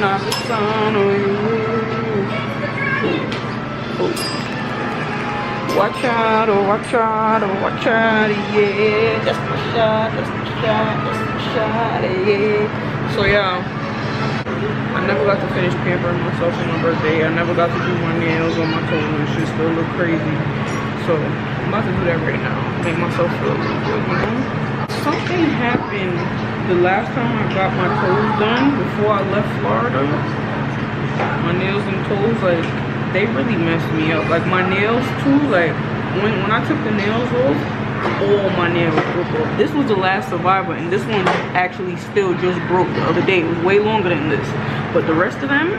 turn off the sun on you. Watch out, oh watch out, oh watch out, yeah. Just a shot, just a shot, just a shot, yeah. So yeah, I never got to finish pampering myself on my birthday. I never got to do my nails or my toes. It just still look crazy. So I'm about to do that right now. Make myself feel really good, you know? Something happened the last time I got my toes done before I left Florida. My nails and toes, like, they really messed me up. Like my nails too, like when I took the nails off, all my nails broke off. This was the last survivor, and this one actually still just broke the other day. It was way longer than this, but the rest of them,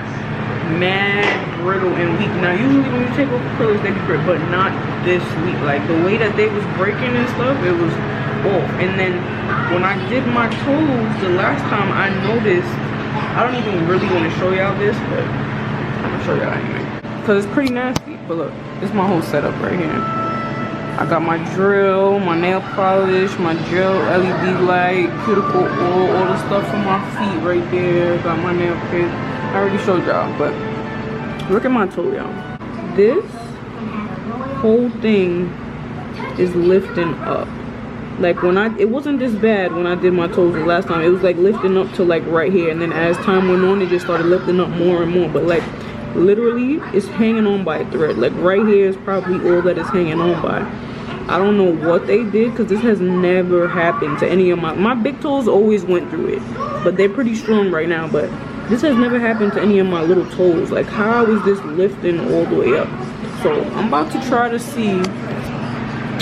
mad brittle and weak. Now usually when you take off acrylics, they be great, but not this week. Like the way that they was breaking and stuff, it was off. And then when I did my toes the last time, I noticed, I don't even really want to show y'all this, but I'm gonna show y'all anyway, because it's pretty nasty. But look, this is my whole setup right here. I got my drill, my nail polish, my gel LED light, cuticle oil, all the stuff for my feet right there. Got my nail kit. I already showed y'all, but look at my toe, y'all. This whole thing is lifting up. Like it wasn't this bad when I did my toes the last time. It was like lifting up to like right here, and then as time went on, it just started lifting up more and more. But like literally, it's hanging on by a thread. Like right here is probably all that it's hanging on by. I don't know what they did, because this has never happened to any of my big toes. Always went through it, but they're pretty strong right now. But this has never happened to any of my little toes. Like how is this lifting all the way up? So I'm about to try to see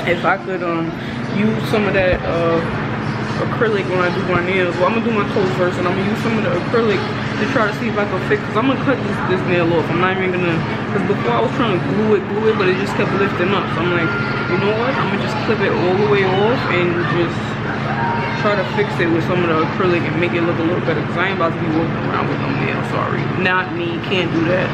if I could use some of that acrylic when I do my nails. Well, I'm gonna do my toes first, and I'm gonna use some of the acrylic to try to see if I can fix, because I'm gonna cut this nail off. I'm not even gonna, because before I was trying to glue it, but it just kept lifting up. So I'm like, you know what, I'm gonna just clip it all the way off and just try to fix it with some of the acrylic and make it look a little better, because I ain't about to be walking around with no nails. Sorry, not me, can't do that.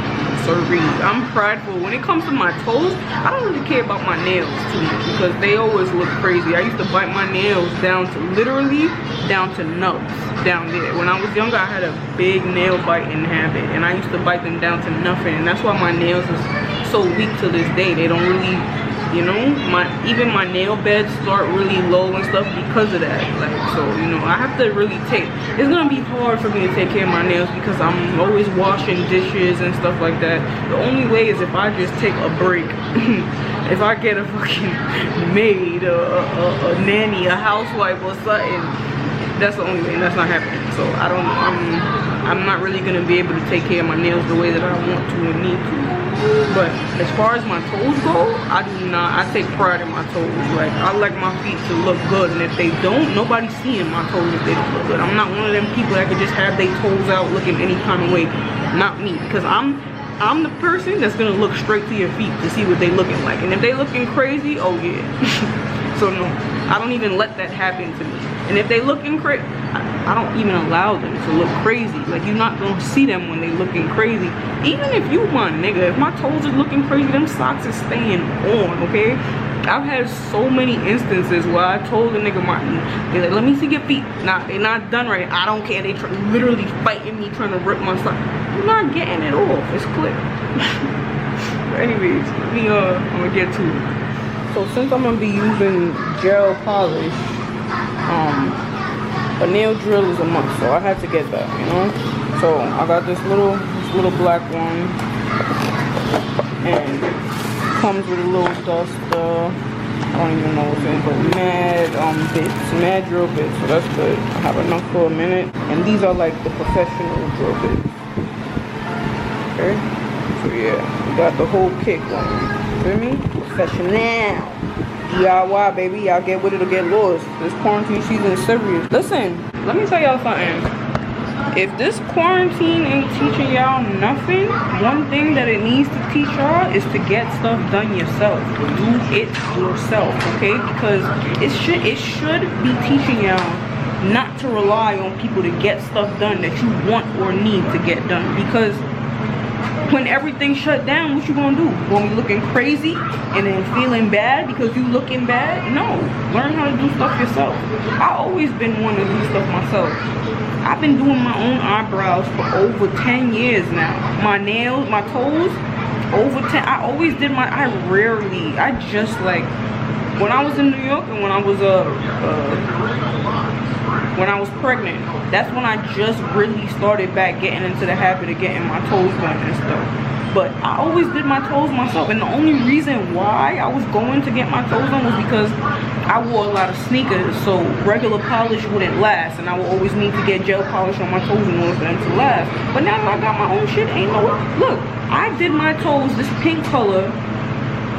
Sorry, I'm prideful. When it comes to my toes, I don't really care about my nails too much, because they always look crazy. I used to bite my nails down to, literally down to nubs down there. When I was younger, I had a big nail biting habit, and I used to bite them down to nothing, and that's why my nails is so weak to this day. They don't really, you know, even my nail beds start really low and stuff because of that. Like, so, you know, I have to really it's gonna be hard for me to take care of my nails, because I'm always washing dishes and stuff like that. The only way is if I just take a break. If I get a fucking maid, a nanny, a housewife or something, that's the only way, and that's not happening. So I don't know, I'm not really gonna be able to take care of my nails the way that I want to and need to. But as far as my toes go, I take pride in my toes. Like, I like my feet to look good, and if they don't, nobody's seeing my toes if they don't look good. I'm not one of them people that could just have their toes out looking any kind of way. Not me, because I'm the person that's gonna look straight to your feet to see what they looking like, and if they looking crazy, oh yeah. So no, I don't even let that happen to me. And if they looking crazy, I don't even allow them to look crazy. Like, you're not gonna see them when they looking crazy. Even if you my nigga, if my toes is looking crazy, them socks is staying on, okay? I've had so many instances where I told the nigga Martin, they're like, let me see your feet. Nah, they're not done right. I don't care. They literally fighting me, trying to rip my sock. You're not getting it off. It's clear. But anyways, I'm gonna get to it. So since I'm gonna be using gel polish, a nail drill is a must, so I had to get that, you know. So I got this little black one, and comes with a little duster. I don't even know what's in, but mad drill bits, so that's good. I have enough for a minute, and these are like the professional drill bits. Okay, so yeah, we got the whole kit going. Feel me? Professional. DIY, baby. Y'all get with it or get lost. This quarantine season is serious. Listen, let me tell y'all something. If this quarantine ain't teaching y'all nothing, one thing that it needs to teach y'all is to get stuff done yourself. Do it yourself, okay? Because it should be teaching y'all not to rely on people to get stuff done that you want or need to get done. Because when everything shut down, what you gonna do? Gonna be looking crazy and then feeling bad because you looking bad? No, learn how to do stuff yourself. I always been wanting to do stuff myself. I've been doing my own eyebrows for over 10 years now. My nails, my toes, over 10. I always did my, I just like, when I was in New York and when I was pregnant, that's when I just really started back getting into the habit of getting my toes done and stuff. But I always did my toes myself, and the only reason why I was going to get my toes done was because I wore a lot of sneakers, so regular polish wouldn't last, and I would always need to get gel polish on my toes in order for them to last. But now that I got my own shit, ain't no, look, I did my toes this pink color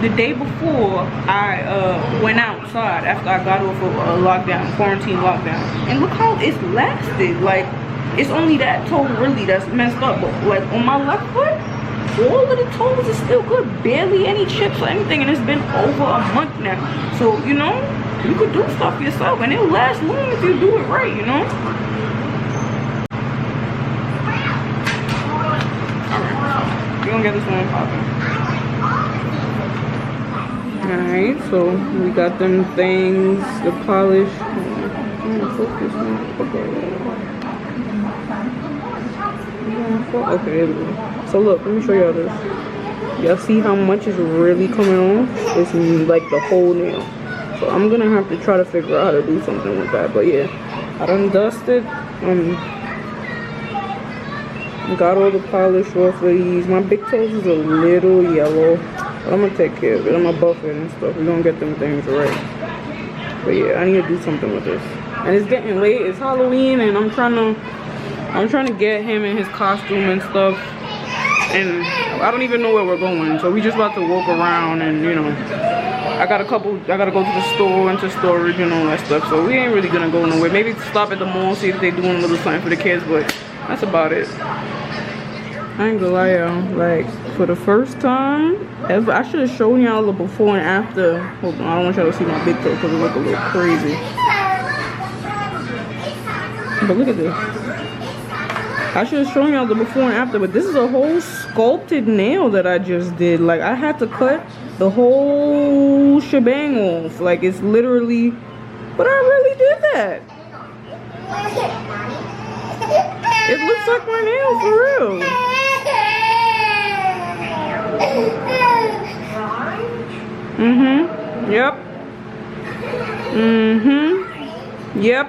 the day before I went outside after I got off of a lockdown, quarantine lockdown, and look how it's lasted. Like, it's only that toe really that's messed up, but like on my left foot, all of the toes is still good, barely any chips or anything, and it's been over a month now. So, you know, you could do stuff yourself and it'll last long if you do it right, you know. Alright, we're gonna get this one popping. Alright, so we got them things, the polish. Okay, there we go. So look, let me show y'all this. Y'all see how much is really coming on? It's like the whole nail. So I'm gonna have to try to figure out how to do something with that. But yeah, I done dusted. Got all the polish off of these. My big toes is a little yellow, but I'm gonna take care of it. I'm gonna buff it and stuff. We're gonna get them things right. But yeah, I need to do something with this. And it's getting late. It's Halloween, and I'm trying to get him in his costume and stuff. And I don't even know where we're going, so we just about to walk around, and you know, I gotta go to the store, into storage and all that stuff, so we ain't really gonna go nowhere. Maybe stop at the mall, see if they're doing a little something for the kids, but that's about it. I ain't gonna lie, y'all, like, for the first time ever, I should have shown y'all the before and after. Hold on, I don't want y'all to see my big toe because it look a little crazy. But look at this. I should have shown y'all the before and after, but this is a whole sculpted nail that I just did. Like, I had to cut the whole shebang off. Like, it's literally, but I really did that. It looks like my nail for real. Yep. Yep.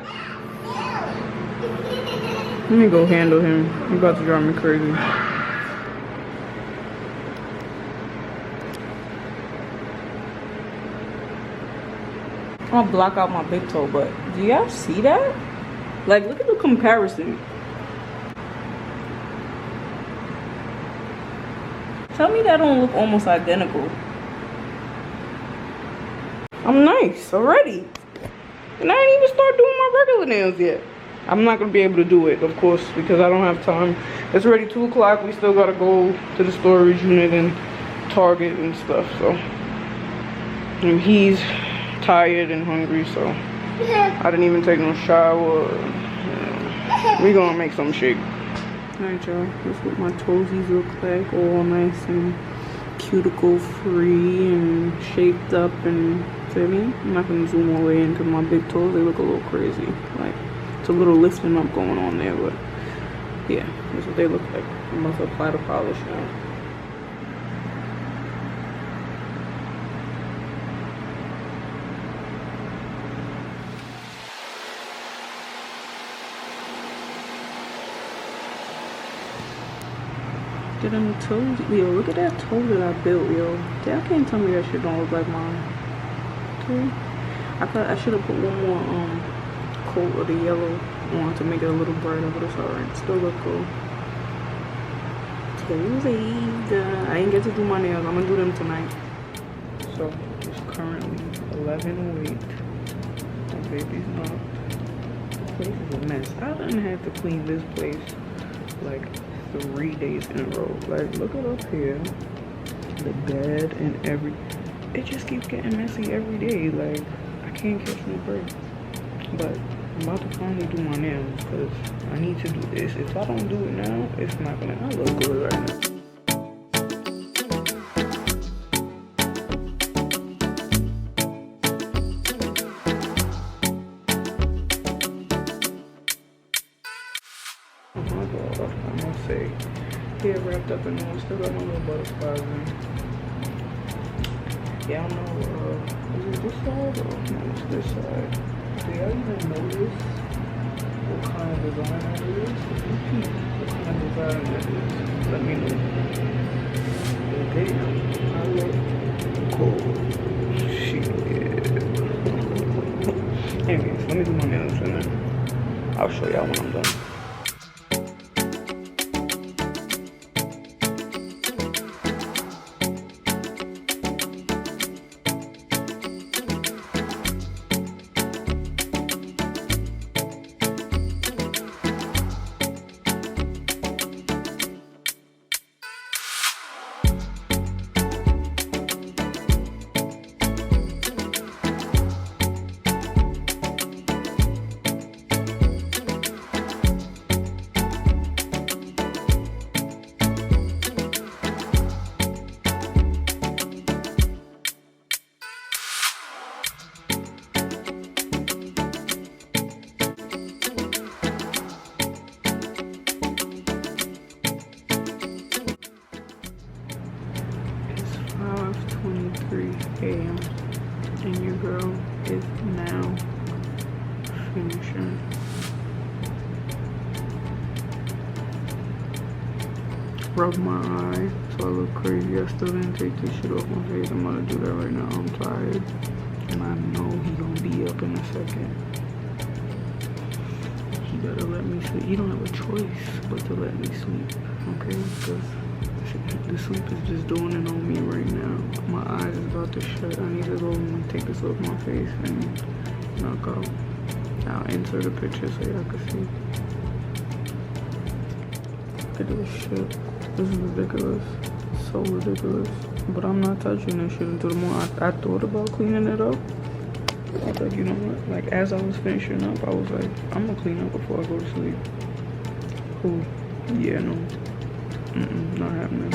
Let me go handle him. He's about to drive me crazy. I'll block out my big toe, but do y'all see that? Like, look at the comparison. Tell me that don't look almost identical. I'm nice already. And I didn't even start doing my regular nails yet. I'm not going to be able to do it, of course, because I don't have time. It's already 2 o'clock. We still got to go to the storage unit and Target and stuff. So, and he's tired and hungry, so I didn't even take no shower. We're going to make some shake. Alright, y'all. This is what my toesies look like. All nice and cuticle free and shaped up, and feel me? I'm not going to zoom all the way into my big toes. They look a little crazy. Like, it's a little lifting up going on there, but yeah, that's what they look like. I'm about to apply the polish now. Get them toes. Yo, look at that toe that I built, yo. Y'all can't tell me that shit don't look like mine. Okay. I should have put one more coat of the yellow on to make it a little brighter, but it's alright. Still look cool. Toesies. I ain't get to do my nails. I'm gonna do them tonight. So it's currently 11:08. My baby's knocked. This place is a mess. I done had to clean this place like 3 days in a row. Like, look at up here, the bed and it just keeps getting messy every day. Like, I can't catch no break. But I'm about to finally do my nails because I need to do this. If I don't do it now, it's not gonna. I look good right now. hair wrapped up in one. Still got my little butterflies in. Yeah, I don't know, is it this side or no, it's this side? Do y'all even notice what kind of design that is? If you peep what kind of design that is, let me know. Damn, I look cool. Shit. Anyways, let me do my nails and then I'll show y'all when I'm done. A.m. and your girl is now finishing. Rub my eye so I look crazy. I still didn't take this shit off my face. I'm gonna do that right now. I'm tired and I know he gonna be up in a second. He gotta let me sleep. You don't have a choice but to let me sleep, okay? Because the sleep is just doing it on me right now. My eyes is about to shut. I need to go and take this off my face and knock out. I'll insert a picture so y'all can see. Look at this shit. This is ridiculous. So ridiculous. But I'm not touching this shit until the morning. I thought about cleaning it up. I was like, you know what? Like, as I was finishing up, I was like, I'm gonna clean up before I go to sleep. Cool. Yeah, no. Not happening.